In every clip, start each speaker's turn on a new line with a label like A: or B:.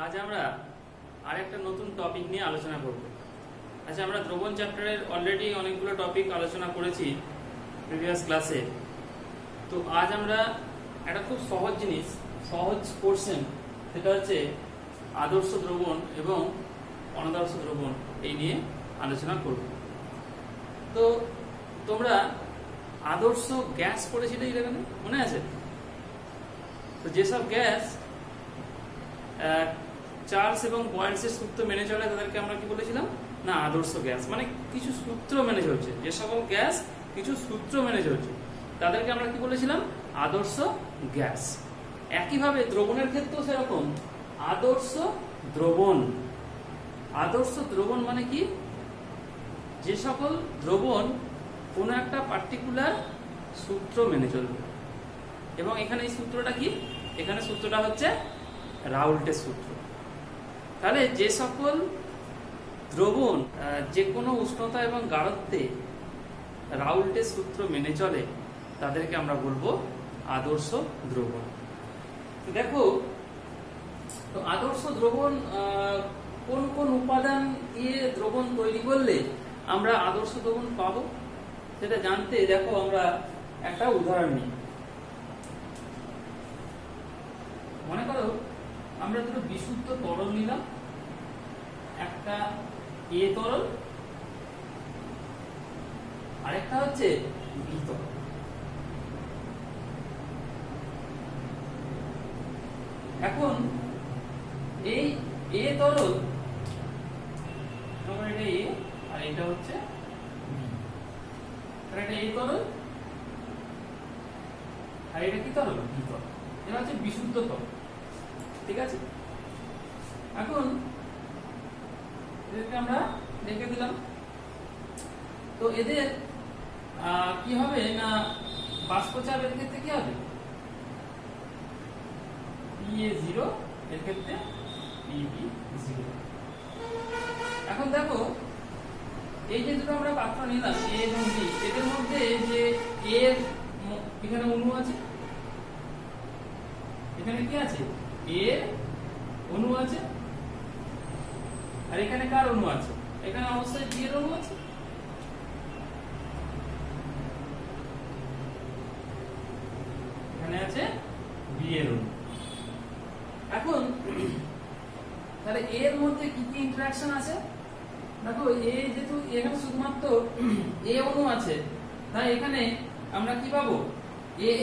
A: আজ আমরা আরেকটা নতুন টপিক নিয়ে আলোচনা করব। আচ্ছা, আমরা দ্রবণ চ্যাপ্টারের অলরেডি অনেকগুলো টপিক আলোচনা করেছি প্রিভিয়াস ক্লাসে। তো আজ আমরা একটা খুব সহজ জিনিস, সহজ পোর্শন, সেটা হচ্ছে আদর্শ দ্রবণ এবং অনাদর্শ দ্রবণ, এই নিয়ে আলোচনা করব। তো তোমরা আদর্শ গ্যাস পড়েছিলে ইলেভেনে, মনে আছে? তো যেসব গ্যাস চার্লস এবং বয়েলসের সূত্র মেনে চলে তাদেরকে আমরা কি বলেছিলাম না আদর্শ গ্যাস, মানে কিছু সূত্র মেনে চলছে। যে সকল গ্যাস কিছু সূত্র মেনে চলছে তাদেরকে আমরা কি বলেছিলাম আদর্শ গ্যাস। একইভাবে দ্রবণের ক্ষেত্রেও সেরকম আদর্শ দ্রবণ। আদর্শ দ্রবণ মানে কি? যে সকল দ্রবণ কোনো একটা পার্টিকুলার সূত্র মেনে চলবে। এবং এখানে এই সূত্রটা কি? এখানে সূত্রটা হচ্ছে রাউল্টের সূত্র। তাহলে যে সকল দ্রবণ যে কোনো উষ্ণতা এবং গাঢ়ত্বে রাউল্টের সূত্র মেনে চলে তাদেরকে আমরা বলবো আদর্শ দ্রবণ। দেখো, তো আদর্শ দ্রবণ কোন কোন উপাদান দিয়ে দ্রবণ তৈরি করলে আমরা আদর্শ দ্রবণ পাবো সেটা জানতে দেখো আমরা একটা উদাহরণ নিই। মনে করো আমরা দুটো বিশুদ্ধ তরল নিলাম, একটা এ তরল আরেকটা হচ্ছে বি তরল। এখন এই এ তরল, এটা এ আর এটা হচ্ছে বি, এটা এ তরল আর এটা কি তরল? বি তরল। এটা হচ্ছে বিশুদ্ধ তরল, ঠিক আছে? এখন এদেরকে আমরা রেখে দিলাম। তো এদের কি হবে না বাষ্পচাপ এর ক্ষেত্রে কি হবে? PA0, এর ক্ষেত্রে PB0। এখন দেখো এই যে দুটো আমরা পাত্র নিলাম A এবং B, এদের মধ্যে যে A এর এখানে অণু আছে, এখানে কি আছে? A এর অণু আছে। আর এখানে কার অণু আছে? এখানে অবশ্যই B এর অণু আছে। এখানে আছে B এর অণু। এখন তাহলে A এর মধ্যে কি কি ইন্টারঅ্যাকশন আছে? দেখো A যেহেতু এখানে শুধুমাত্র A অণু আছে, তাই এখানে আমরা কি পাবো? A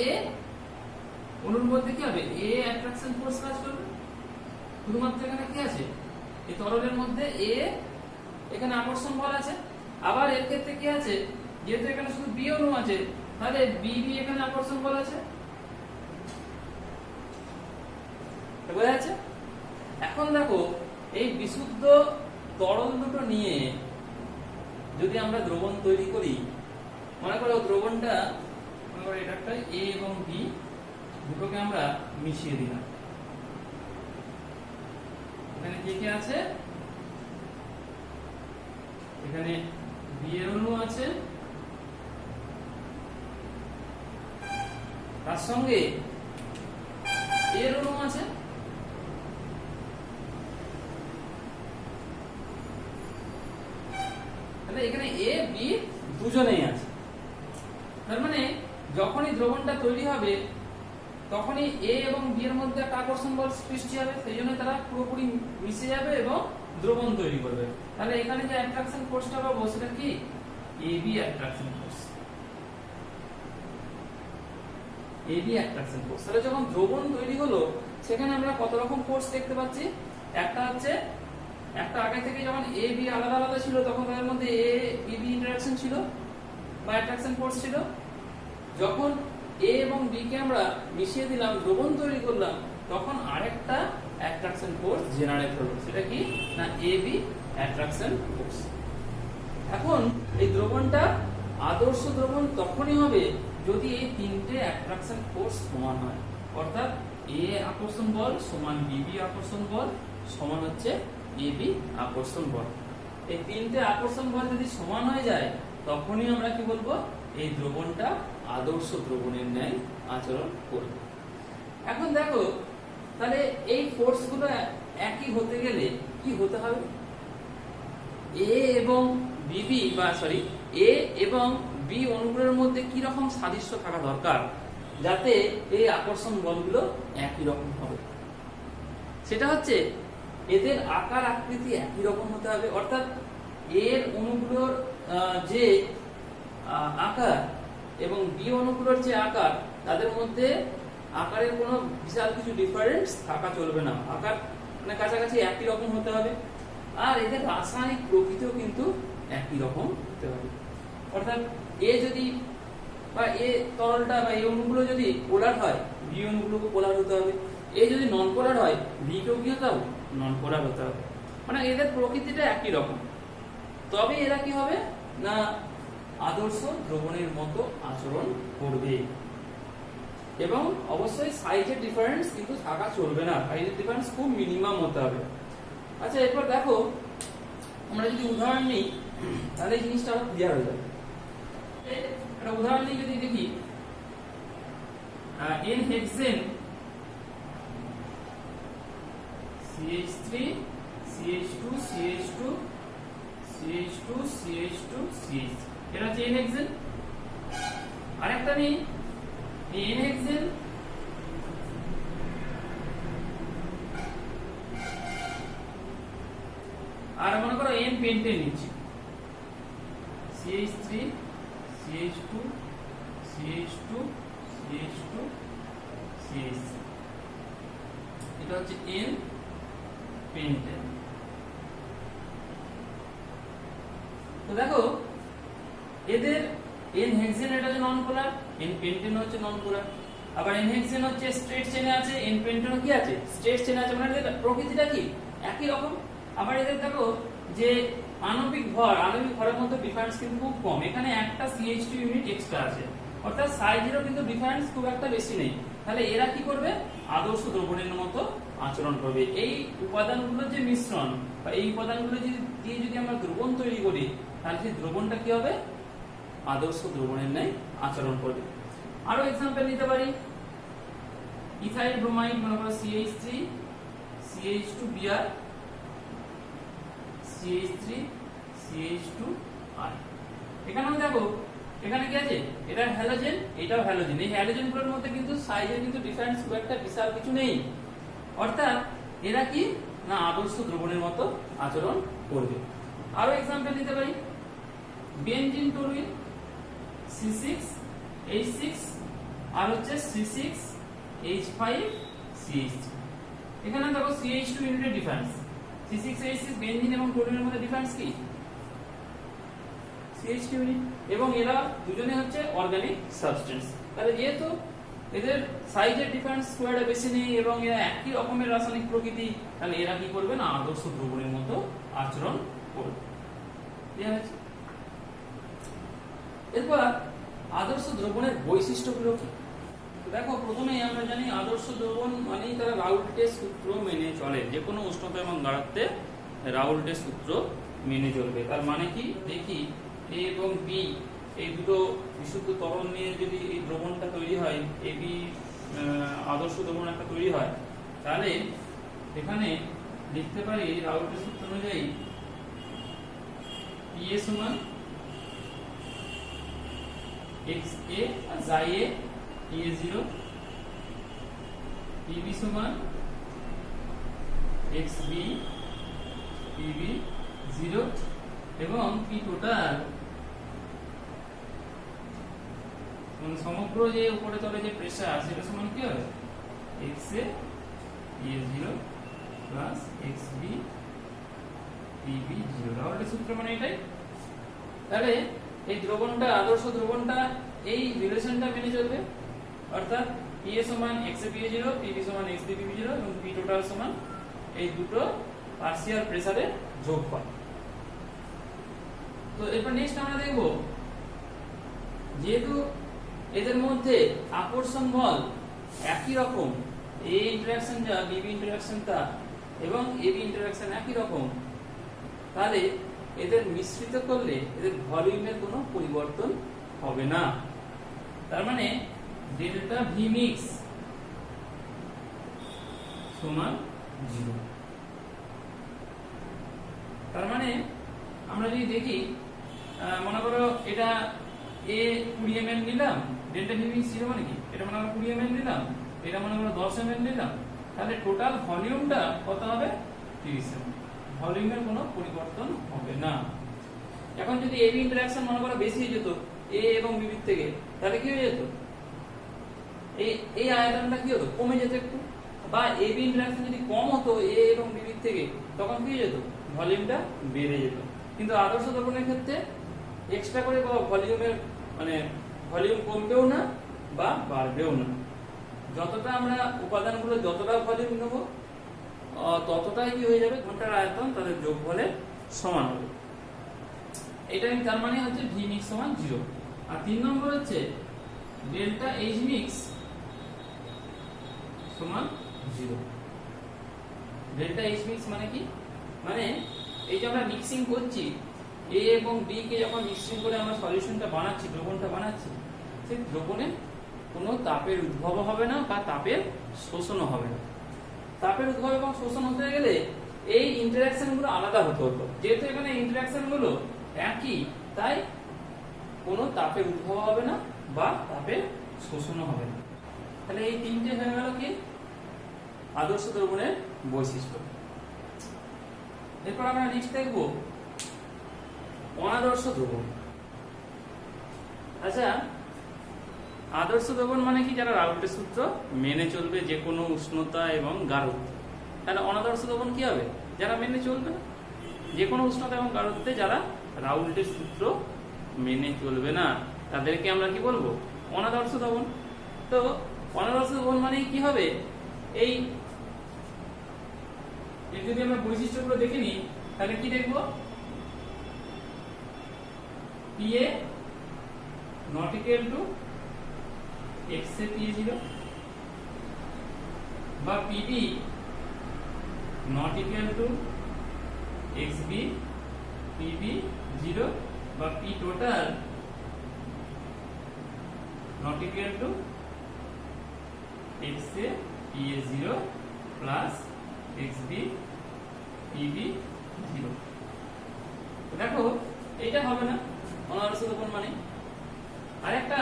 A: অণুর মধ্যে কি হবে? A অ্যাট্রাকশন ফোর্স কাজ করবে। শুধুমাত্র এখানে কি আছে? এই তরলের মধ্যে A, এখানে আকর্ষণ বল আছে। আবার এর ক্ষেত্রে কি আছে? যেহেতু এখানে শুধু B অণু আছে, তাহলে BB এখানে আকর্ষণ বল আছে। বোঝা যাচ্ছে? এখন দেখো এই বিশুদ্ধ তরল দুটো নিয়ে যদি আমরা দ্রবণ তৈরি করি, মনে করো দ্রবণটা, মনে করো এটা একটা A এবং B দুটোকে আমরা মিশিয়ে দিলাম। এখানে কি কি আছে? এখানে B এর অণু আছে, তার সঙ্গে A এর অণু আছে। তাহলে এখানে A, B দুজনেই আছে। তার মানে যখনই দ্রবণটা তৈরি হবে তখনই A এবং B এর মধ্যে একটা আকর্ষণ বল সৃষ্টি হবে, সেই জন্য তারা পুরোপুরি মিশে যাবে এবং দ্রবণ তৈরি করবে। তাহলে এখানে যে অ্যাট্রাকশন ফোর্সটা পাবো সেটা কি? AB attraction force. AB attraction force. তাহলে যখন দ্রবণ তৈরি হলো সেখানে আমরা কত রকম ফোর্স দেখতে পাচ্ছি? একটা হচ্ছে একটা আগে থেকে যখন A B আলাদা আলাদা ছিল তখন তাদের মধ্যে A B ইন্টারঅ্যাকশন ছিল বা অ্যাট্রাকশন ফোর্স ছিল। যখন A এবং B কে আমরা মিশিয়ে দিলাম, দ্রবণ তৈরি করলাম, তখন আরেকটা অ্যাট্রাকশন ফোর্স জেনারেট হলো। সেটা কি না AB অ্যাট্রাকশন ফোর্স। এখন এই দ্রবণটা আদর্শ দ্রবণ তখনই হবে যদি এই তিনটে অ্যাট্রাকশন ফোর্স সমান হয়। অর্থাৎ A আকর্ষণ বল সমান BB আকর্ষণ বল সমান হচ্ছে AB আকর্ষণ বল। এই তিনটে আকর্ষণ বল যদি সমান হয়ে যায় তখনই আমরা কি বলবো? এই দ্রবণটা আদর্শ দ্রবণের ন্যায় আচরণ করবে। এখন দেখো তাহলে এই ফোর্সগুলো একই হতে গেলে কি হতে হবে, এ এবং বিবি বা সরি এ এবং বি অণুগুলোর মধ্যে কি রকম সাদৃশ্য থাকা দরকার যাতে এই আকর্ষণ বলগুলো একই রকম হবে। সেটা হচ্ছে এদের আকার আকৃতি একই রকম হতে হবে, অর্থাৎ এর অণুগুলোর যে আকার এবং বি অণুগুলোর যে আকার তাদের মধ্যে আকারের কোনো বিশাল কিছু ডিফারেন্স থাকা চলবে না, আকার মানে কাছাকাছি একই রকম হতে হবে। আর এদের রাসায়নিক প্রকৃতিও কিন্তু একই রকম হতে হবে, অর্থাৎ এ যদি বা এ তরলটা বা এই অণুগুলো যদি পোলার হয় বি অণুগুলোকে পোলার হতে হবে, এ যদি নন পোলার হয় বি কেও কি হতে হবে, নন পোলার হতে হবে। মানে এদের প্রকৃতিটা একই রকম, তবে এরা কি হবে না আদর্শ দ্রবণের মতো আচরণ করবে। এবং অবশ্যই সাইজের ডিফারেন্স কিন্তু থাকা চলবে না, সাইজের ডিফারেন্স খুব মিনিমাম হতে হবে। আচ্ছা, এরপর দেখো আমরা যদি উদাহরণ নিই তাহলে এই জিনিসটা আরো ক্লিয়ার হয়ে যাবে। একটা উদাহরণ নিয়ে যদি দেখি, N hexane CH3 CH2 CH2 CH2 CH2 CH, এটা হচ্ছে এন হেক্সেন। আরেকটা নেই এন হেক্সেন আর মনে করো এন পেন্টেন নিচ্ছি, CH3 CH2 CH2 CH2 CH, এটা হচ্ছে এন পেন্টেন। তো দেখো এদের এন হেক্সেন এটা হচ্ছে নন পোলার, এন পেন্টেন হচ্ছে নন পোলার, আবার এন হেক্সেন হচ্ছে স্ট্রেট চেনে আছে, এন পেন্টেনও কি আছে স্ট্রেট চেনে আছে, মানে এদের প্রকৃতিটা কি একই রকম। আবার এদের দেখো যে আণবিক ভরের মধ্যে ডিফারেন্স কিন্তু খুব কম, এখানে একটা CH2 ইউনিট এক্সট্রা আছে, অর্থাৎ সাইজেরও কিন্তু ডিফারেন্স খুব একটা বেশি নেই। তাহলে এরা কি করবে, আদর্শ দ্রবণের মতো আচরণ করবে। এই উপাদানগুলোর যে মিশ্রণ বা এই উপাদানগুলো দিয়ে যদি আমরা দ্রবণ তৈরি করি তাহলে সেই দ্রবণটা কি হবে, আদর্শ দ্রবণের ন্যায় আচরণ করবে। আরো এক্সাম্পল নিতে পারি, ইথাইল ব্রোমাইড মনে করো CH3 CH2Br CH3 CH2R। এখানেও দেখো এখানে কি আছে, এটা হ্যালোজেন এটাও হ্যালোজেন, এই হ্যালোজেন গুলোর মধ্যে কিন্তু সাইজের কিন্তু ডিফারেন্স খুব একটা বিশাল কিছু নেই, অর্থাৎ এরা কি না আদর্শ দ্রবণের মতো আচরণ করবে। আরো এক্সাম্পল নিতে পারি, বেনজিন টলুইন C6H6 আর হচ্ছে C6H5CH3। এখানে দেখো CH2 ইউনিটের ডিফারেন্স, C6H6 বেনজিন এবং টলুইনের মধ্যে ডিফারেন্স কি CH2 ইউনিট, এবং এরা দুজনে হচ্ছে অর্গানিক সাবস্টেন্স। তাহলে যেহেতু এদের সাইজের ডিফারেন্স খুব একটা বেশি নেই এবং এরা একই রকমের রাসায়নিক প্রকৃতি, তাহলে এরা কি করবে না আদর্শ দ্রবণের মতো আচরণ করবে। এরপর আদর্শ দ্রবণের বৈশিষ্ট্যগুলো কি, দেখো প্রথমেই আমরা জানি আদর্শ দ্রবণ মানেই তারা রাউল্টের সূত্র মেনে চলে, যে কোনো উষ্ণতা এবং গাঢ়ত্বে রাউল্টের সূত্র মেনে চলবে। তার মানে কি, দেখি এ এবং বি এই দুটো বিশুদ্ধ তরল নিয়ে যদি এই দ্রবণটা তৈরি হয়, এ বি আদর্শ দ্রবণ একটা তৈরি হয়, তাহলে এখানে লিখতে পারি রাউল্টের সূত্র অনুযায়ী PA সমান XA আর XA PA0, PB সমান XB PB0 এবং P টোটাল সমগ্র যে উপরে তলে যে প্রেসার সেটা সমান কি হবে XA PA0 plus XB PB0। রাউল্টের সূত্র মানে এটাই। তাহলে এই দ্রবণটা আদর্শ দ্রবণটা এই রিলেশনটা মেনে চলবে, অর্থাৎ PA সমান XA PA0, PB সমান XB PB0 এবং P টোটাল সমান এই দুটো পার্শিয়াল প্রেসারের যোগফল। তো এরপর নেক্সট আমরা দেখব, যেহেতু এদের মধ্যে আকর্ষণ বল একই রকম, A ইন্টারঅ্যাকশন যা BB ইন্টারঅ্যাকশন তা এবং AB ইন্টারঅ্যাকশন একই রকম, তাহলে এদের মিশ্রিত করলে এদের ভলিউমের কোনো পরিবর্তন হবে না। তার মানে ডেল্টা ভি মিক্স সমান 0। তার মানে আমরা যদি দেখি মনে করো এটা এ 20 ml নিলাম, ডেল্টা ভি মিক্স 0 মানে কি এটা মনে করো 20 ml নিলাম, এটা মনে করো 10 ml নিলাম, তাহলে টোটাল ভলিউমটা কত হবে 30 ml। ভলিউমের কোনো পরিবর্তন হবে না। এখন যদি এবি ইন্টারঅ্যাকশন মনে করো বেশি হয়ে যেত এ এবং বি থেকে, তাহলে কি হয়ে যেত এই আয়তনটা কি হতো কমে যেত একটু, বা এবি ইন্টারঅ্যাকশন যদি কম হতো এ এবং বি থেকে, তখন কি হয়ে যেত ভলিউমটা বেড়ে যেত। কিন্তু আদর্শ দ্রবণের ক্ষেত্রে এক্সট্রা করে ভলিউমের মানে ভলিউম কমবেও না বা বাড়বেও না। যতটা আমরা উপাদানগুলো যতটা ভলিউম নেব ততটাই কি হয়ে যাবে ঘন্টার আয়তন তাদের যোগফলের সমান হবে। এটা তার মানে হচ্ছে ভি মিক্স সমান 0। আর 3 নম্বর হচ্ছে ডেল্টা এইচ মিক্স সমান 0। ডেল্টা এইচ মিক্স মানে কি, মানে এই যে আমরা মিক্সিং করছি এ এবং বি কে যখন মিক্সিং করে আমরা সলিউশনটা বানাচ্ছি, দ্রবণটা বানাচ্ছি, সেই দ্রবণে কোনো তাপের উদ্ভব হবে না বা তাপের শোষণও হবে না। তাপের উদ্ভব এবং শোষণ হতে গেলে এই ইন্টারঅ্যাকশন গুলো আলাদা হতে হতো। যেহেতু এখানে ইন্টারঅ্যাকশন গুলো একই, তাই কোনো তাপের উদ্ভব হবে না বা তাপের শোষণও হবে না। তাহলে এই তিনটে হয়ে গেল কি আদর্শ দ্রবণের বৈশিষ্ট্য। এরপর আমরা নেক্সট দেখব অনাদর্শ দ্রবণ। আচ্ছা, আদর্শ দ্রবণ মানে কি যারা রাউল্টের সূত্র মেনে চলবে যে কোনো উষ্ণতা এবং গাঢ়ত্বে। তাহলে অনাদর্শ দ্রবণ কি হবে, যারা মেনে চলবে না যে কোনো উষ্ণতা এবং গাঢ়ত্বে, যারা রাউল্টের সূত্র মেনে চলবে না, তাদেরকে আমরা কি বলবো অনাদর্শ দ্রবণ। তো অনাদর্শ দ্রবণ মানে কি হবে, এই যদি আমরা বৈশিষ্ট্যগুলো দেখে নিই তাহলে কি দেখবো, PA not equal to x से PA0 বা PB not equal to XB PB0 বা P total not equal to x से PA0 plus XB PB0। দেখো এটা হবে না অনাদর্শ দ্রবণ মানে। আরেকটা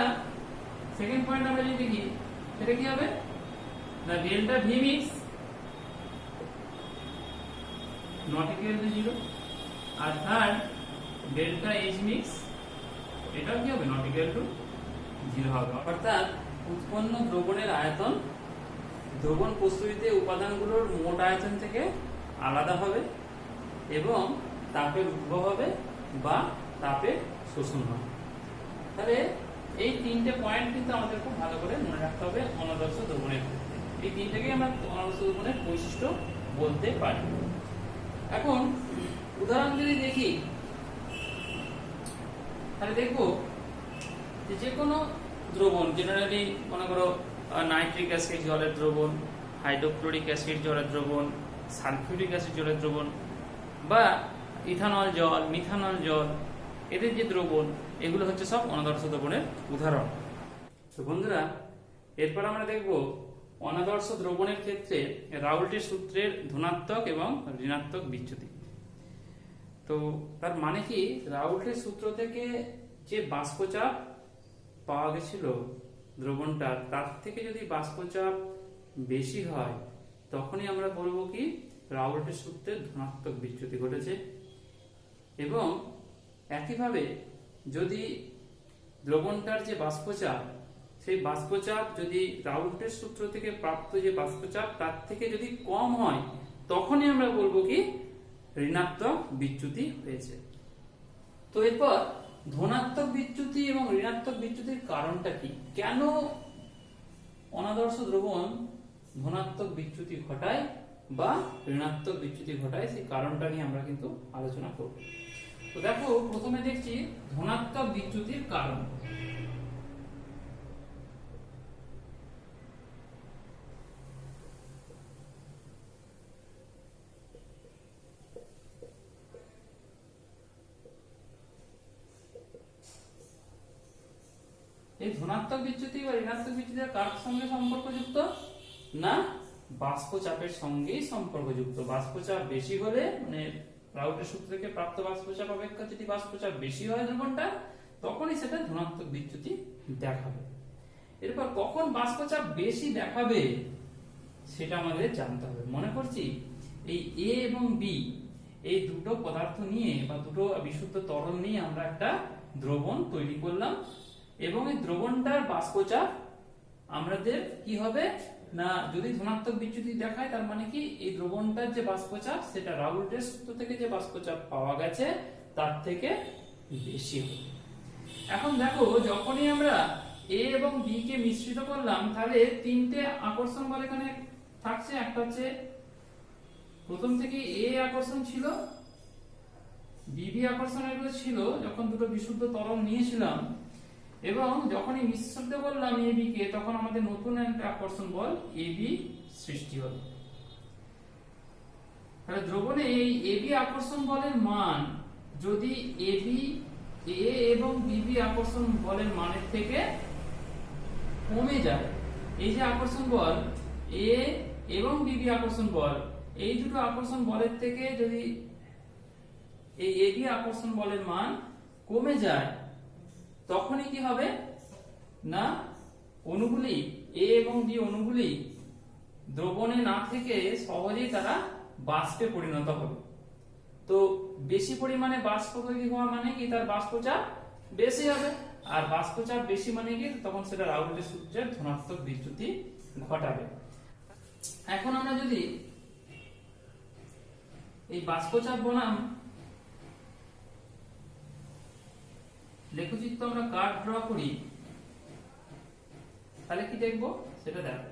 A: সেকেন্ড পয়েন্ট আমরা যদি দেখি সেটা কি হবে না, delta V mix not equal to 0। আর থার্ড ডেল্টা এইচ মিক্স এটাও কি হবে নট ইকুয়াল টু 0 হবে। অর্থাৎ উৎপন্ন দ্রবণের আয়তন দ্রবণ প্রস্তুতিতে উপাদানগুলোর মোট আয়তন থেকে আলাদা হবে এবং তাপের উদ্ভব হবে বা তাপের শোষণ হবে। তাহলে এই তিনটে পয়েন্ট কিন্তু আমাদের খুব ভালো করে মনে রাখতে হবে অনাদর্শ দ্রবণের ক্ষেত্রে। এই তিনটাকে আমরা অনাদর্শ দ্রবণের বৈশিষ্ট্য বলতে পারি। এখন উদাহরণ যদি দেখি তাহলে দেখবো যে কোনো দ্রবণ জেনারেলি মনে করো নাইট্রিক অ্যাসিড জলের দ্রবণ, হাইড্রোক্লোরিক অ্যাসিড জলের দ্রবণ, সালফিউরিক অ্যাসিড জলের দ্রবণ বা ইথানল জল, মিথানল জল, এদের যে দ্রবণ এগুলো হচ্ছে সব অনাদর্শ দ্রবণের উদাহরণ। তো বন্ধুরা এরপর আমরা দেখব অনাদর্শ দ্রবণের ক্ষেত্রে রাউল্টের সূত্রের ধনাত্মক এবং ঋণাত্মক বিচ্যুতি। তো তার মানে কি, রাউল্টের সূত্র থেকে যে বাষ্পচাপ পাওয়া গেছিল দ্রবণটা, তার থেকে যদি বাষ্পচাপ বেশি হয় তখনই আমরা বলবো কি রাউল্টের সূত্রের ধনাত্মক বিচ্যুতি ঘটেছে। এবং একইভাবে যদি দ্রবণটার যে বাষ্পচাপ, সেই বাষ্পচাপ যদি রাউল্টের সূত্র থেকে প্রাপ্ত যে বাষ্পচাপ তার থেকে যদি কম হয় তখনই আমরা বলবো কি ঋণাত্মক বিচ্যুতি হয়েছে। তো এরপর ধনাত্মক বিচ্যুতি এবং ঋণাত্মক বিচ্যুতির কারণটা কি, কেন অনাদর্শ দ্রবণ ধনাত্মক বিচ্যুতি ঘটায় বা ঋণাত্মক বিচ্যুতি ঘটায়, সেই কারণটা নিয়ে আমরা কিন্তু আলোচনা করব। তো দেখো প্রথমে দেখছি ধনাত্মক বিচ্যুতির কারণ। এই ধনাত্মক বিচ্যুতি বা ঋণাত্মক বিচ্যুতি কার সঙ্গে সম্পর্কযুক্ত না, বাষ্পচাপের সঙ্গেই সম্পর্কযুক্ত। বাষ্পচাপ বেশি হলে মানে রাউটের সূত্র থেকে প্রাপ্ত বাষ্পচাপ অপেক্ষা যদি বাষ্পচাপ বেশি হয় দ্রবণটা, তখনই সেটা ধনাত্মক বিচ্যুতি দেখাবে। এরপর কখন বাষ্পচাপ বেশি দেখাবে সেটা আমাদের জানতে হবে। মনে করছি এই এ এবং বি এই দুটো পদার্থ নিয়ে বা দুটো বিশুদ্ধ তরল নিয়ে আমরা একটা দ্রবণ তৈরি করলাম, এবং এই দ্রবণটার বাষ্পচাপ আমাদের কি হবে না, যদি ধনাত্মক বিচ্যুতি দেখায় তার মানে কি এই দ্রবণটার যে বাষ্পচাপ সেটা রাউল্টের সূত্র থেকে যে বাষ্পচাপ পাওয়া গেছে তার থেকে বেশি হবে। এখন দেখো যখনই আমরা এ এবং বি কে মিশ্রিত করলাম, তাহলে তিনটে আকর্ষণ বল এখানে থাকছে। একটা হচ্ছে প্রথম থেকে এ আকর্ষণ ছিল, বিবি আকর্ষণ এগুলো ছিল যখন দুটো বিশুদ্ধ তরল নিয়েছিলাম, এবং যখনই মিশ্রিত করলাম এ বি কে, তখন আমাদের নতুন একটা আকর্ষণ বল এ বি সৃষ্টি হলো। তাহলে দ্রবণে এই এ বি আকর্ষণ বলের মান যদি এ এবং বিবি আকর্ষণ বলের মানের থেকে কমে যায়, এই যে আকর্ষণ বল এ এবং বিবি আকর্ষণ বল, এই দুটো আকর্ষণ বলের থেকে যদি এই এ বি আকর্ষণ বলের মান কমে যায়, তখনই কি হবে না, অণুগুলি এ এবং বি অণুগুলি দ্রবণে না থেকে সহজেই তারা বাষ্পে পরিণত হবে। তো বেশি পরিমাণে বাষ্প তৈরি হওয়া মানে কি তার বাষ্পচাপ বেশি হবে, আর বাষ্পচাপ বেশি মানে কি তখন সেটা রাউলের সূত্রের ধনাত্মক বিচ্যুতি ঘটাবে। এখন আমরা যদি এই বাষ্পচাপ বনাম লেখচিত্র আমরা কার্ভ ড্র করি, তাহলে কি দেখবো সেটা দেখো।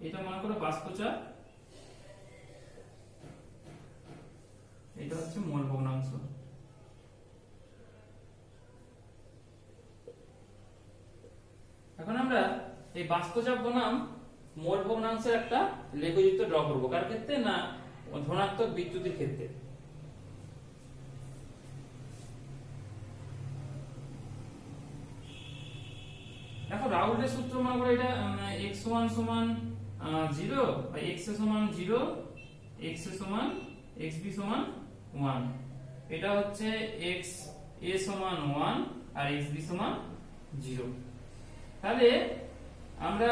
A: এটা মনে করো বাষ্পচাপ, এটা হচ্ছে মোল ভগ্নাংশ। এখন আমরা এই বাষ্পচাপ বনাম মোল ভগ্নাংশের একটা লেখচিত্র ড্র করবো। কার ক্ষেত্রে না, ধনাত্মক বিচ্যুতির ক্ষেত্রে। দেখো রাউলের সূত্র মনে করো এটা x1 সমান 0 বা x সমান 0, x সমান xb সমান 1, এটা হচ্ছে x a সমান 1 আর xb সমান 0। তাহলে আমরা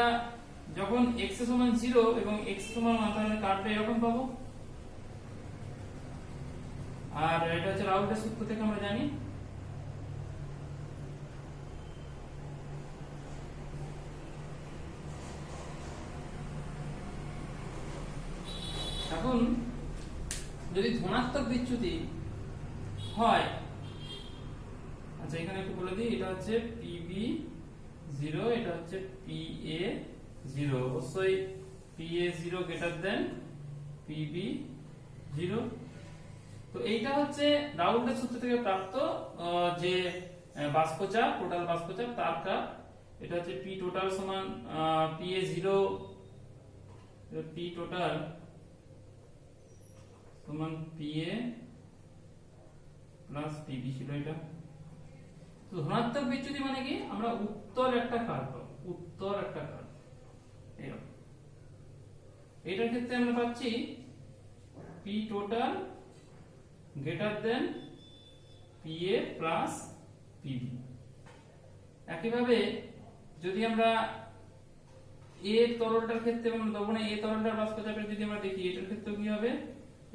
A: যখন x সমান 0 এবং x সমান 1, তাহলে কার্ভটা এরকম পাবো। আর এটা হচ্ছে রাউলের সূত্র থেকে আমরা জানি। এখন যদি ধনাত্মক বিচ্যুতি হয়, আচ্ছা এখানে একটু বলে দিই, এটা হচ্ছে PB0, এটা হচ্ছে PA0, অবশ্যই PA0 গ্রেটার দেন PB0। তো এইটা হচ্ছে রাউলের সূত্র থেকে প্রাপ্ত যে বাষ্পচাপ, টোটাল বাষ্পচাপ তার কার্ভ। এটা হচ্ছে P টোটাল সমান PA0, P টোটাল সমান PA প্লাস PB ছিল এটা। তো ধনাত্মক বিচ্যুতি মানে কি, আমরা উত্তর একটা কার্ভ, উত্তর একটা কার্ভ এরকম। এটার ক্ষেত্রে আমরা পাচ্ছি P total greater than PA plus PB। একইভাবে যদি আমরা এ তরলটার ক্ষেত্রে এবং দ্রবণে এ তরলটার বাষ্পচাপের যদি আমরা দেখি, এটার ক্ষেত্রে কি হবে,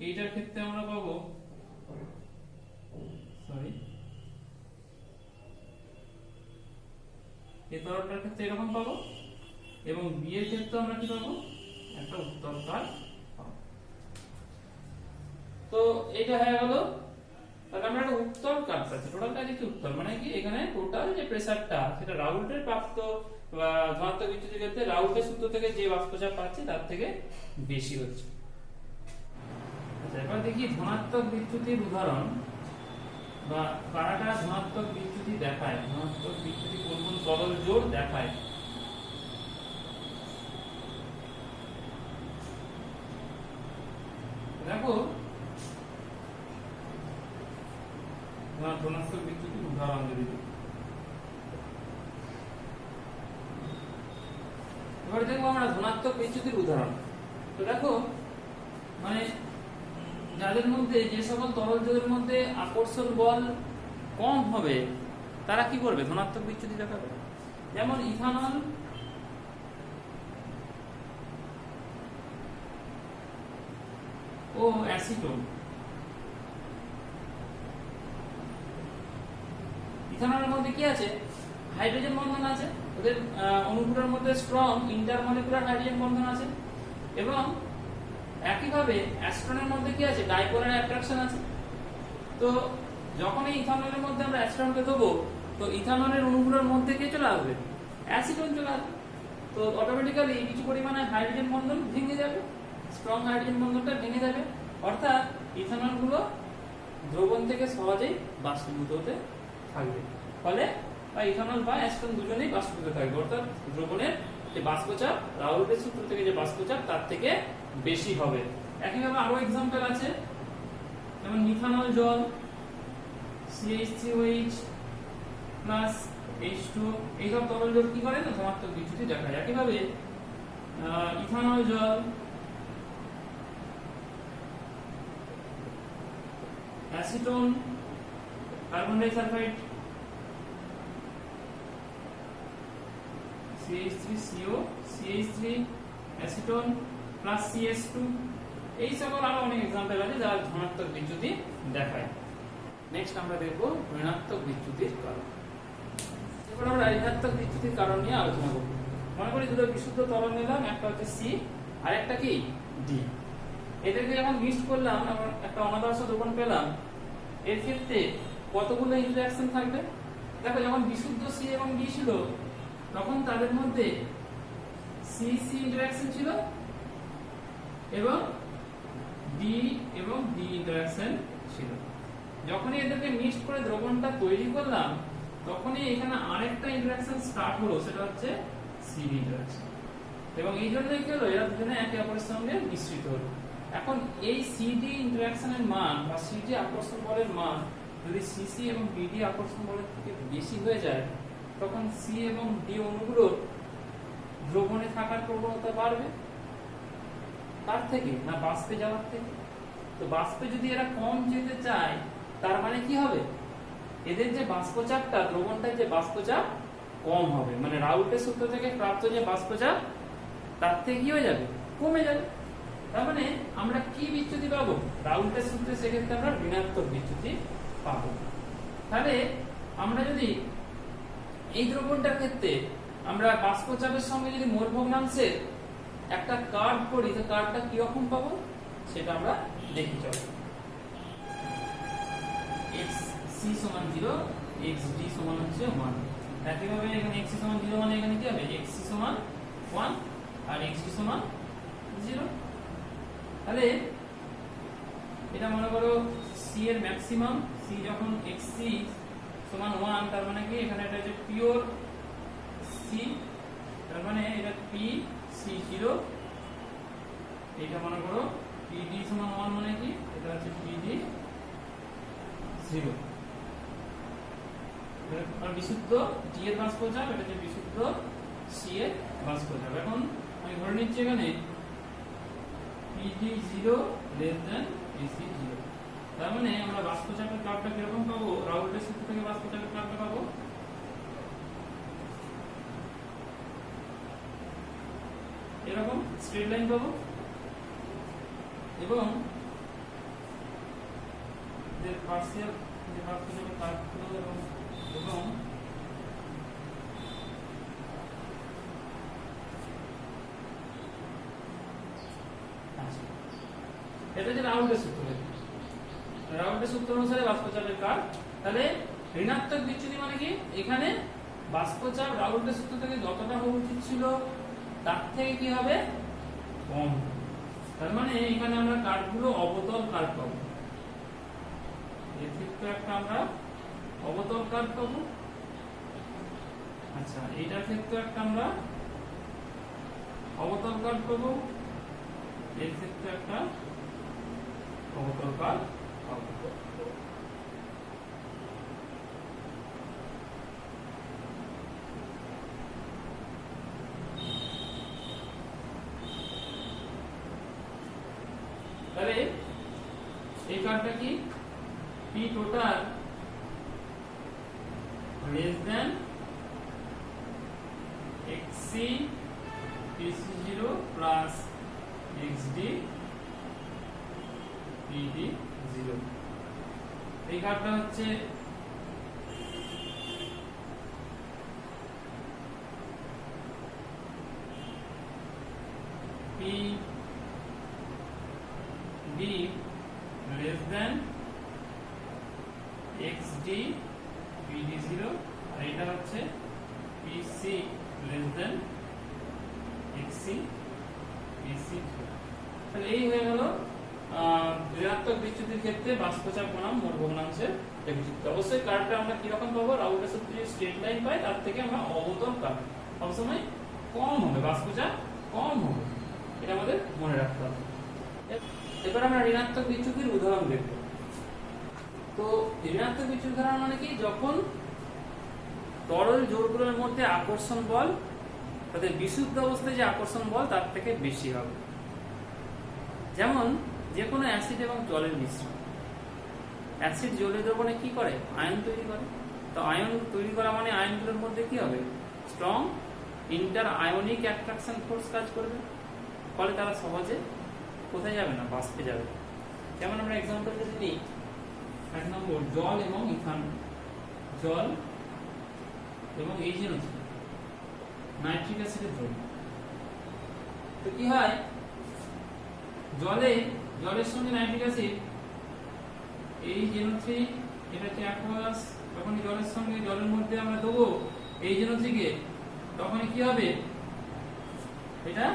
A: এইটার ক্ষেত্রে আমরা পাবো এ তরলটার ক্ষেত্রে এরকম পাবো, এবং বি এর ক্ষেত্রে আমরা কি পাবো, একটা উত্তর কার্ভ পাবো। তো এটা হয়ে গেল, তাহলে আমরা একটা উত্তর কার্ভ পাচ্ছি। টোটাল কাজ কি উত্তর মানে কি, এখানে টোটাল যে প্রেসারটা সেটা রাউল্টের প্রাপ্ত বা ধনাত্মক বিচ্যুতির ক্ষেত্রে রাউল্টের সূত্র থেকে যে বাষ্পচাপ পাচ্ছি তার থেকে বেশি হচ্ছে। আচ্ছা এবার দেখি ধনাত্মক বিচ্যুতির উদাহরণ, বা কারাটা ধনাত্মক বিচ্যুতি দেখায়, ধনাত্মক বিচ্যুতি কোন কোন তরল জোড় দেখায়। দেখো ধনাত্মক বিচ্যুতির উদাহরণ যদি এবার দেখবো আমরা ধনাত্মক বিচ্যুতির উদাহরণ। তো দেখো মানে যাদের মধ্যে যে সকল তরল জলের মধ্যে আকর্ষণ বল কম হবে তারা কি করবে, ধনাত্মক বিচ্যুতি দেখাবে। যেমন ইথানল ও অ্যাসিটোন। ইথানলের মধ্যে কি আছে, হাইড্রোজেন বন্ধন আছে, ওদের অণুগুলোর মধ্যে স্ট্রং ইন্টারমলিকুলার হাইড্রোজেন বন্ধন আছে, এবং একইভাবে অ্যাসিটোনের মধ্যে কি আছে, ডাইপোলার অ্যাট্রাকশন আছে। তো যখন এই ইথানলের মধ্যে আমরা অ্যাসিটোনকে দেবো, তো ইথানলের অণুগুলোর মধ্যে কে চলে আসবে, অ্যাসিটোন চলে আসবে। তো অটোমেটিক্যালি কিছু পরিমাণে হাইড্রোজেন বন্ধন ভেঙে যাবে, স্ট্রং হাইড্রোজেন বন্ধনটা ভেঙে যাবে, অর্থাৎ ইথানলগুলো দ্রবণ থেকে সহজেই বাষ্পীভূত হতে থাকবে। ফলে ইথানল বা অ্যাসিটোন দুজনেই বাষ্পীভূত থাকবে, অর্থাৎ দ্রবণের যে বাষ্পচাপ রাউলের সূত্র থেকে যে বাষ্পচাপ তার থেকে বেশি হবে। একইভাবে আরো এক্সাম্পল আছে, যেমন মিথানল জল CH3OH প্লাস H2, এইসব তরল জল কি করে না, ধনাত্মক বিচ্যুতি দেখায়। একইভাবে ইথানল জল, acetone, carbon disulphide, CH3CO, CH3 acetone plus CH2, এই সকল আরো অনেক এক্সাম্পল আছে যারা ধনাত্মক বিচ্যুতি দেখায়। নেক্সট আমরা দেখব ঋণাত্মক বিচ্যুতির কারণ। এবার আমরা ঋণাত্মক বিচ্যুতির কারণ নিয়ে আলোচনা করব। মনে করি দুটো বিশুদ্ধ তরল নিলাম, একটা হচ্ছে C আর একটা কি D। এদেরকে যখন মিক্সড করলাম আমরা একটা অনাদর্শ দ্রবণ পেলাম, এর ক্ষেত্রে কতগুলো ইন্টারঅ্যাকশন থাকবে। দেখো যখন বিশুদ্ধ C এবং D ছিল তখন তাদের মধ্যে CC ইন্টারঅ্যাকশন ছিল এবং D এবং D ইন্টারঅ্যাকশন ছিল। যখনই এদেরকে মিক্সড করে দ্রবণটা তৈরি করলাম তখনই এখানে আরেকটা ইন্টারঅ্যাকশন স্টার্ট হলো, সেটা হচ্ছে CD ইন্টারঅ্যাকশন, এবং এই জন্যই কি হলো, এরা দুজনে একে অপরের সঙ্গে মিশ্রিত হলো। এখন এই CD ইন্টারঅ্যাকশনের মান বা CD আকর্ষণ বলের মান যদি CC এবং BD আকর্ষণ বলের থেকে বেশি হয়ে যায় তখন C এবং D অণুগুলোর দ্রবণে থাকার প্রবণতা বাড়বে। তার থেকে না বাষ্পে যাওয়ার থেকে। তো বাষ্পে যদি এরা কম যেতে চায় তার মানে কি হবে, এদের যে বাষ্পচাপটা, দ্রবণটার যে বাষ্পচাপ কম হবে, মানে রাউলের সূত্র থেকে প্রাপ্ত যে বাষ্পচাপ তার থেকে কি হয়ে যাবে, কমে যাবে। তার মানে আমরা কি বিচ্যুতি পাবো, রাউলের সূত্রে সেক্ষেত্রে আমরা ঋণাত্মক বিচ্যুতি পাবো। তাহলে আমরা যদি এই দ্রবণটার ক্ষেত্রে আমরা বাষ্পচাপের সঙ্গে যদি মোল ভগ্নাংশের একটা কার্ভ করি তো কার্ভটা কি রকম পাবো সেটা আমরা দেখি। চলো, xc সমান 0, xd সমান হচ্ছে 1। একইভাবে এখানে xc সমান 0 মানে এখানে কি হবে, xc সমান 1 আর xd সমান 0। তাহলে এটা মনে করো c এর ম্যাক্সিমাম, c যখন xc সমান 1 তার মানে কি এখানে এটা হচ্ছে পিওর c, তার মানে এটা pc0। এটা মনে করো pd সমান 1 মানে কি, এটা হচ্ছে pd0। আর বিশুদ্ধ d এর বাষ্পচাপ, এটা হচ্ছে বিশুদ্ধ c এর বাষ্পচাপ। এখন আমি ধরে নিচ্ছি এখানে pd0 লেস দেন pc0। তার মানে আমরা বাষ্পচাপের কার্ভটা কিরকম পাবো, রাউলের সূত্র থেকে বাষ্পচাপের কার্ভটা পাবো এরকম স্ট্রেট লাইন পাবো, এবং এর পার্সিয়াল যে বাষ্পচাপের কার্ভগুলো এবং এটা যে রাউলের সূত্র, রাউলের সূত্র অনুসারে বাষ্পচাপের কার্ভ। তাহলে ঋণাত্মক বিচ্যুতি মানে কি, এখানে বাষ্পচাপ রাউলের সূত্র থেকে যতটা হওয়া উচিত ছিল তার থেকে কি হবে, কম। তার মানে এখানে আমরা কার্ভগুলো অবতল কার্ভ পাবো। এর ক্ষেত্রে একটা আমরা অবতল কার্ভ পাবো। আচ্ছা, এইটার ক্ষেত্রে একটা আমরা অবতল কার্ভ পাবো, এর ক্ষেত্রে একটা অবতল কার্ভ পাবো। তাহলে কার্ভটা কি P total less than xc pc0 plus xd pd0। এই কার্ভটা হচ্ছে pd less than xd pd0 আর এটা হচ্ছে pc less than xc pc0। তাহলে এই হয়ে গেল ঋণাত্মক বিচ্যুতির ক্ষেত্রে বাষ্পচাপ বনাম মোট ভগ্নাংশের বিচ্যুতি। অবশ্যই কার্ভটা আমরা কি রকম পাবো, রাউলের সূত্রে যে স্ট্রেট লাইন পাই তার থেকে আমরা অবতল কার্ভ সবসময় কম হবে, বাষ্পচাপ কম হবে, এটা আমাদের মনে রাখতে হবে। এবার আমরা ঋণাত্মক বিচ্যুতির উদাহরণ দেখব। তো ঋণাত্মক বিচ্যুতির উদাহরণ মানে কি, যখন তরল জোড়গুলোর মধ্যে আকর্ষণ বল তাদের বিশুদ্ধ অবস্থায় যে আকর্ষণ বল তার থেকে বেশি হবে। যেমন যে কোনো অ্যাসিড এবং জলের মিশ্রণ, অ্যাসিড জলীয় দ্রবণে কি করে, আয়ন তৈরি করে। তো আয়ন তৈরি করা মানে আয়নগুলোর মধ্যে কি হবে, strong inter ionic attraction force কাজ করবে, ফলে তারা সহজে কোথায় যাবে না, বাষ্পে যাবে। যেমন আমরা এক্সাম্পল যদি নিই, 1 নম্বর জল এবং ইথান, জল এবং এই যে নাইট্রিক অ্যাসিডের দ্রবণ। তো কি হয়, জলের সঙ্গে নাইট্রিক অ্যাসিড এই NO3, এটা হচ্ছে অ্যাকুয়াস, যখন জলের সঙ্গে জলের মধ্যে আমরা দেবো এই NO3 তখন কি হবে, এটা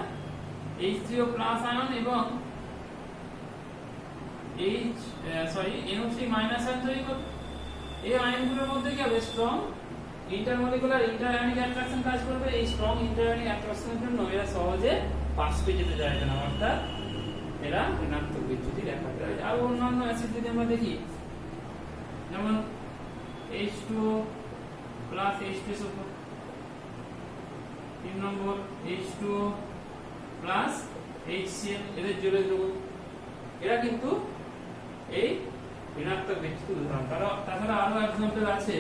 A: H3O প্লাস আয়ন এবং NO3 মাইনাস আয়ন তৈরি করবে। এই আয়নগুলোর মধ্যে কি হবে, স্ট্রং ইন্টারমলিকুলার ইন্টারআয়নিক অ্যাট্রাকশন কাজ করবে। এই স্ট্রং ইন্টারআয়নিক অ্যাট্রাকশনের জন্য এরা সহজে বাষ্পে যেতে চাইবে না, অর্থাৎ এরা ঋণাত্মক বিচ্যুতি দেখাবে। আর অন্যান্য অ্যাসিড যদি আমরা দেখি, যেমন H2O প্লাস H2SO4, 3 নম্বর H2O প্লাস HCl, এদের জলীয় দ্রবণ, এরা কিন্তু এই ঋণাত্মক বিচ্যুতি উদাহরণ। তাছাড়া আরো এক্সাম্পল আছে,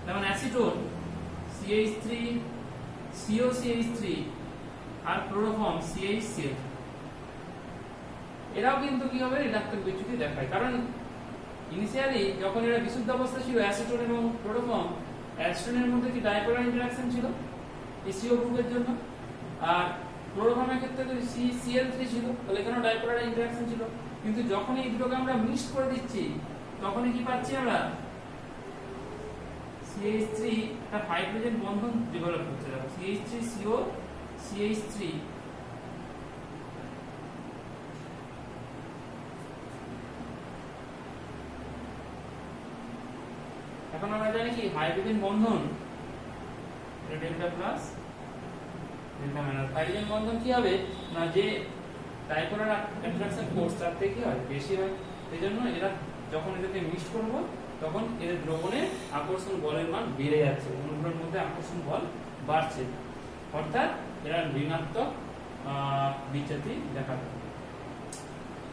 A: যেমন অ্যাসিটোন CH3 COCH3 আর ক্লোরোফর্ম CHCl, এরাও কিন্তু কি হবে, ঋণাত্মক বিচ্যুতি দেখায়। কারণ ইনিশিয়ালি যখন এরা বিশুদ্ধ অবস্থা ছিল, অ্যাসিটোন এবং ক্লোরোফর্ম, অ্যাসিটোনের মধ্যে কি ডাইপোলার ইন্টারঅ্যাকশন ছিল CO গ্রুপের জন্য, আর ক্লোরোফর্মের ক্ষেত্রে তো CCl3 ছিল, তাহলে এখানেও ডাইপোলার ইন্টারঅ্যাকশন ছিল। কিন্তু যখন এই দুটোকে আমরা মিক্সড করে দিচ্ছি, তখনই কি পাচ্ছি আমরা, CH3 একটা হাইড্রোজেন বন্ধন ডেভেলপ হচ্ছে। দেখো CH3CO CH3, এখন আমরা জানি কি হাইড্রোজেন বন্ধন delta plus delta minus. Hydrogen বন্ধন কি হবে না, যে ডাইপোলার অ্যাট্রাকশন ফোর্স তার থেকে কি হয়, বেশি হয়। এই জন্য এরা যখন এদেরকে মিক্সড করব তখন এদের দ্রবণে আকর্ষণ বলের মান বেড়ে যাচ্ছে, অণুগুলোর মধ্যে আকর্ষণ বল বাড়ছে, অর্থাৎ এরা ঋণাত্মক বিচ্যুতি দেখাবে।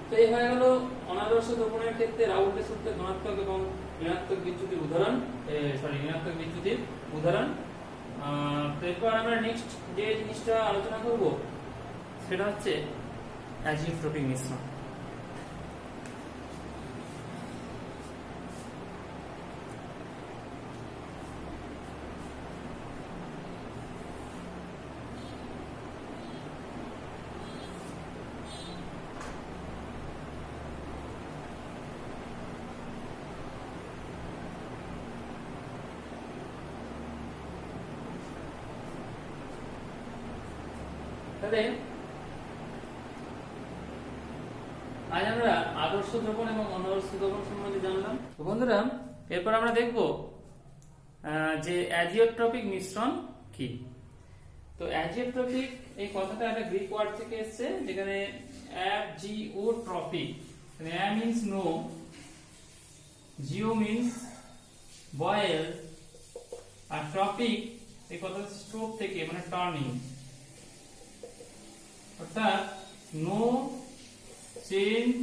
A: তো এই হয়ে গেল অনাদর্শ দ্রবণের ক্ষেত্রে রাউলের সূত্রে ধনাত্মক এবং ঋণাত্মক বিচ্যুতির উদাহরণ, ঋণাত্মক বিচ্যুতির উদাহরণ। তো এরপর আমরা নেক্সট যে জিনিসটা আলোচনা করব সেটা হচ্ছে অ্যাজিওট্রপিক মিশ্রণ। আজ আমরা আদর্শ দ্রবণ এবং অনাদর্শ দ্রবণ সম্বন্ধে জানলাম। তো বন্ধুরা, এরপর আমরা দেখব যে অ্যাজিওট্রপিক মিশ্রণ কি। তো অ্যাজিওট্রপিক এই কথাটা একটা গ্রিক ওয়ার্ড থেকে এসেছে, যেখানে azeotropic, a means no, zeo means boil, আর টপিক এই কথাটা স্ট্রোক থেকে, মানে টার্নিং, অর্থাৎ no change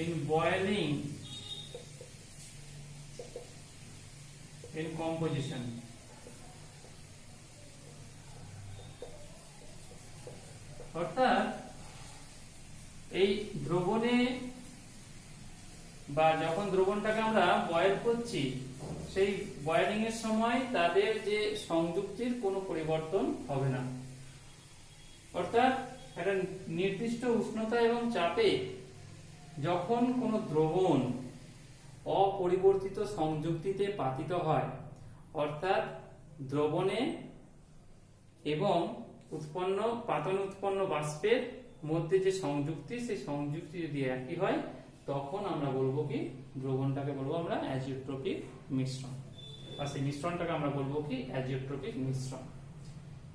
A: in boiling in composition, অর্থাৎ এই দ্রবণে বা যখন দ্রবণটাকে আমরা বয়েল করছি সেই বয়েলিং এর সময় তাদের যে সংযুক্তির কোনো পরিবর্তন হবে না, অর্থাৎ একটা নির্দিষ্ট উষ্ণতা এবং চাপে যখন কোনো দ্রবণ অপরিবর্তিত সংযুক্তিতে পাতিত হয়, অর্থাৎ দ্রবণে এবং পাতন উৎপন্ন বাষ্পের মধ্যে যে সংযুক্তি, সেই সংযুক্তি যদি একই হয় তখন আমরা বলবো কি দ্রবণটাকে বলবো আমরা অ্যাজিওট্রপিক মিশ্রণ, বা সেই মিশ্রণটাকে আমরা বলবো কি অ্যাজিওট্রপিক মিশ্রণ।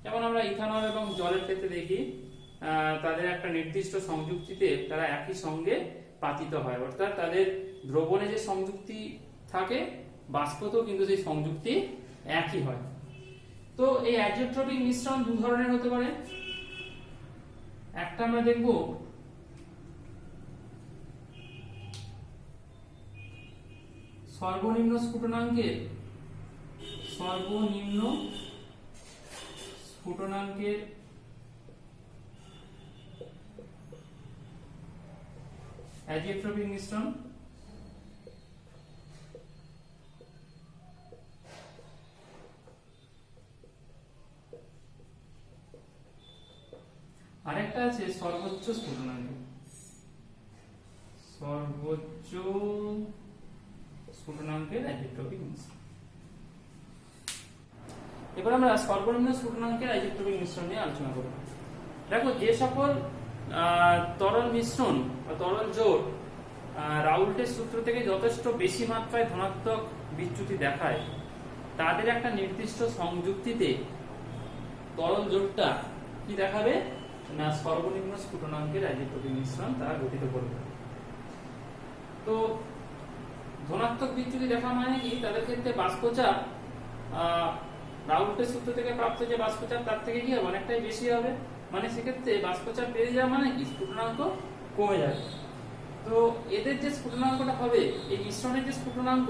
A: যেমন আমরা ইথানল এবং জলের ক্ষেত্রে দেখি তাদের একটা নির্দিষ্ট সংযুক্তিতে তারা একই সঙ্গে পাতিত হয়, অর্থাৎ তাদের দ্রবণে যে সংযুক্তি থাকে বাষ্পতেও কিন্তু সেই সংযুক্তি একই হয়। তো এই অ্যাজিওট্রপিক মিশ্রণ দু ধরনের হতে পারে। একটা আমরা দেখব সর্বনিম্ন স্ফুটনাঙ্কের অ্যাজিওট্রপিক মিশ্রণ, আরেকটা আছে সর্বোচ্চ স্ফুটনাঙ্কের অ্যাজিওট্রপিক মিশ্রণ। এবার আমরা সর্বনিম্ন স্ফুটনাঙ্কের অ্যাজিওট্রপিক মিশ্রণ নিয়ে আলোচনা করব। দেখো, যে সকল তরল মিশ্রণ বা তরল জোট রাউল্টের সূত্র থেকে যথেষ্ট বেশি মাত্রায় ধনাত্মক বিচ্যুতি দেখায়, তাদের একটা নির্দিষ্ট সংযুক্তিতে তরল জোটটা কি দেখাবে না সর্বনিম্ন স্ফুটনাঙ্কের অ্যাজিওট্রপিক মিশ্রণ তারা গঠিত করবে। তো ধনাত্মক বিচ্যুতি দেখা মানে কি, তাদের ক্ষেত্রে বাষ্পচাপ রাউল্টের সূত্র থেকে প্রাপ্ত যে বাষ্পচাপ তার থেকে কি হবে অনেকটাই বেশি হবে, মানে সেক্ষেত্রে বাষ্পচাপ বেড়ে যাওয়া মানে কি স্ফুটনাঙ্ক কমে যাবে। তো এদের যে স্ফুটনাঙ্কটা হবে, এই মিশ্রণের যে স্ফুটনাঙ্ক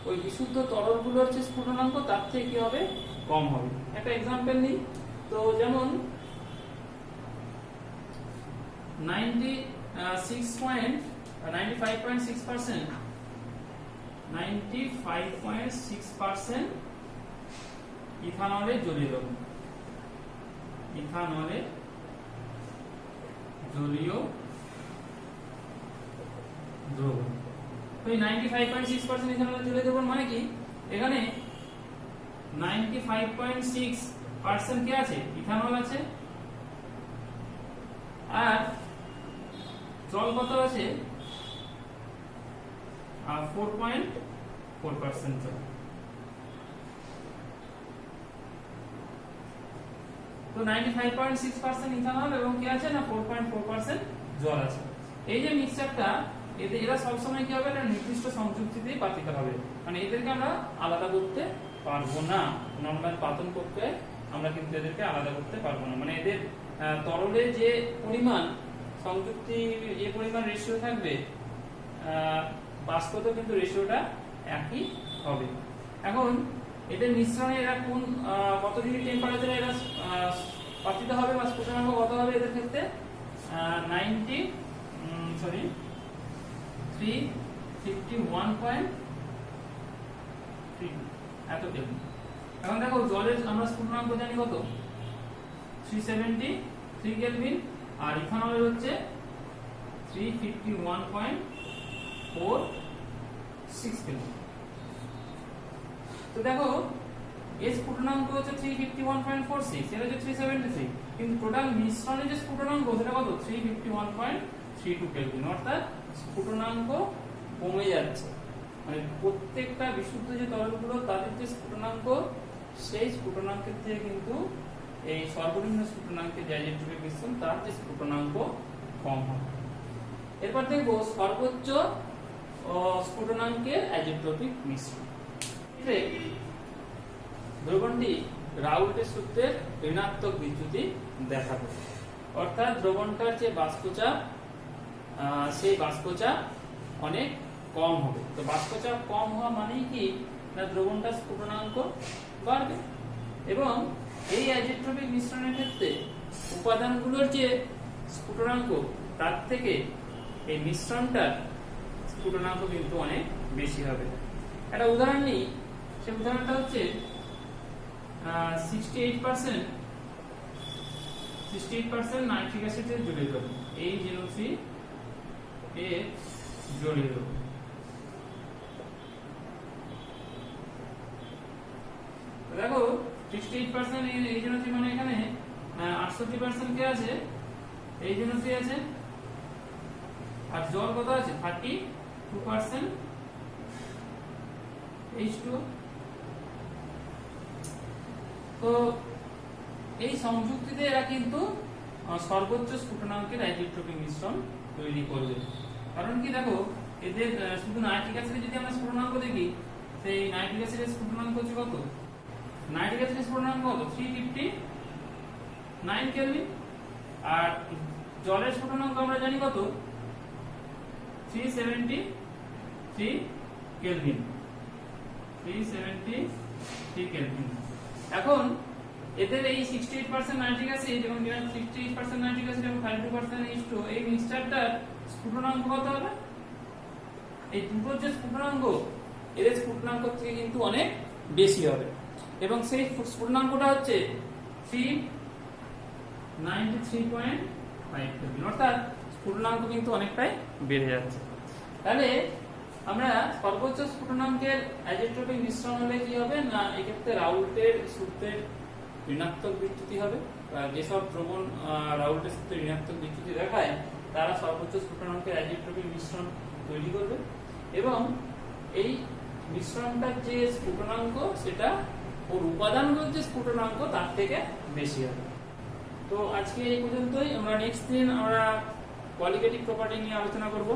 A: ওই বিশুদ্ধ তরলগুলোর যে স্ফুটনাঙ্ক তার থেকে কি হবে কম হবে। একটা এক্সাম্পল নিই, তো যেমন 95.6% ইথানলের জলীয় দ্রবণ, তো এই 95.6% ইথানলের জলীয় দ্রবণ মানে কি, এখানে 95.6% কি আছে ইথানল আছে, আর জল কত আছে 4.4% জল। তো 95.6% ইথানল এবং কি আছে না 4.4% জল আছে। এই যে মিক্সচারটা এরা সবসময় কি হবে, একটা নির্দিষ্ট সংযুক্তিতেই পাতিত হবে, মানে এদেরকে আমরা আলাদা করতে পারবো না। নরমাল পাতন প্রক্রিয়ায় আমরা কিন্তু এদেরকে আলাদা করতে পারবো না, মানে এদের তরলে যে পরিমাণ সংযুক্তি যে পরিমাণ রেশিও থাকবে বাষ্পতেও কিন্তু রেশিওটা একই হবে। এখন এদের মিশ্রণে এরা কত ডিগ্রি টেম্পারেচারে এরা পাতিত হবে বা স্ফুটনাঙ্ক কত হবে এদের ক্ষেত্রে 351.3 এত কেলভিন। এখন দেখো জলের আমরা স্ফুটনাঙ্ক জানি কত 373 কেলভিন, আর ইথানলের হচ্ছে 351.46 কেলভিন। তো দেখো এর স্ফুটনাঙ্ক হচ্ছে 351.46, এটা হচ্ছে 373, কিন্তু টোটাল মিশ্রণের যে স্ফুটনাঙ্ক সেটা কত 351.32 কেলভিন, অর্থাৎ স্ফুটনাঙ্ক কমে যাচ্ছে। মানে প্রত্যেকটা বিশুদ্ধ যে তরলগুলো তাদের যে স্ফুটনাঙ্ক সেই স্ফুটনাঙ্কের থেকে কিন্তু এই সর্বনিম্ন স্ফুটনাঙ্কের যে অ্যাজিওট্রপিক মিশ্রণ তার যে স্ফুটনাঙ্ক কম হবে। এরপর দেখবো সর্বোচ্চ স্ফুটনাঙ্কের অ্যাজিওট্রপিক মিশ্রণ। দ্রবণটি রাউল্টের সূত্রের ঋণাত্মক বিচ্যুতি দেখাবে, অর্থাৎ দ্রবণটার যে বাষ্পচাপ সেই বাষ্পচাপ অনেক কম হবে। তো বাষ্পচাপ কম হওয়া মানেই কি না দ্রবণটার স্ফুটনাঙ্ক বাড়বে। এবং এই অ্যাজিওট্রপিক মিশ্রণের ক্ষেত্রে উপাদানগুলোর যে স্ফুটনাঙ্ক তার থেকে এই মিশ্রণটার স্ফুটনাঙ্ক কিন্তু অনেক বেশি হবে। একটা উদাহরণ নিই, সেই উদাহরণটা হচ্ছে 68% নাইট্রিক অ্যাসিডের জলীয় দ্রবণ HNO3 এর জলীয় দ্রবণ। দেখো 68% HNO3 মানে এখানে 68% কে আছে, HNO3 আছে, আর জল কত আছে 32% H2O। তো এই সংযুক্তিতে এরা কিন্তু সর্বোচ্চ স্ফুটনাঙ্কের অ্যাজিওট্রপিক মিশ্রণ তৈরি করবে। কারণ কি দেখো এদের শুধু নাইট্রিক অ্যাসিডে যদি আমরা স্ফুটনাঙ্ক দেখি, সেই নাইট্রিক অ্যাসিডের স্ফুটনাঙ্ক হচ্ছে কত, নাইট্রিক অ্যাসিডের স্ফুটনাঙ্ক কত 359 কেলভিন, আর জলের স্ফুটনাঙ্ক আমরা জানি কত 373 কেলভিন, 373 কেলভিন। এখন এদের এই 68% নাইট্রিক অ্যাসিড এবং 68% নাইট্রিক অ্যাসিড এবং 32% H2O এই মিক্সচারটার স্ফুটনাঙ্ক কত হবে, এই দুটোর যে স্ফুটনাঙ্ক এদের স্ফুটনাঙ্ক থেকে কিন্তু অনেক বেশি হবে। এবং সেই স্ফুটনাঙ্কটা হচ্ছে 393.5 কেলভিন, অর্থাৎ স্ফুটনাঙ্ক কিন্তু অনেকটাই বেড়ে যাচ্ছে। তাহলে আমরা সর্বোচ্চ স্ফুটনাঙ্কের অ্যাজিওট্রপিক মিশ্রণ হলে কি হবে না, এক্ষেত্রে রাউল্টের সূত্রের ঋণাত্মক বিচ্যুতি হবে। যেসব দ্রবণ রাউল্টের সূত্রে ঋণাত্মক বিচ্যুতি দেখায় তারা সর্বোচ্চ স্ফুটনাঙ্কের অ্যাজিওট্রপিক মিশ্রণ তৈরি করবে, এবং এই মিশ্রণটার যে স্ফুটনাঙ্ক সেটা ওর উপাদানগুলোর যে স্ফুটনাঙ্ক তার থেকে বেশি হবে। তো আজকে এই পর্যন্তই। আমরা নেক্সট দিন আমরা কোয়ালিটেটিভ প্রপার্টি নিয়ে আলোচনা করব।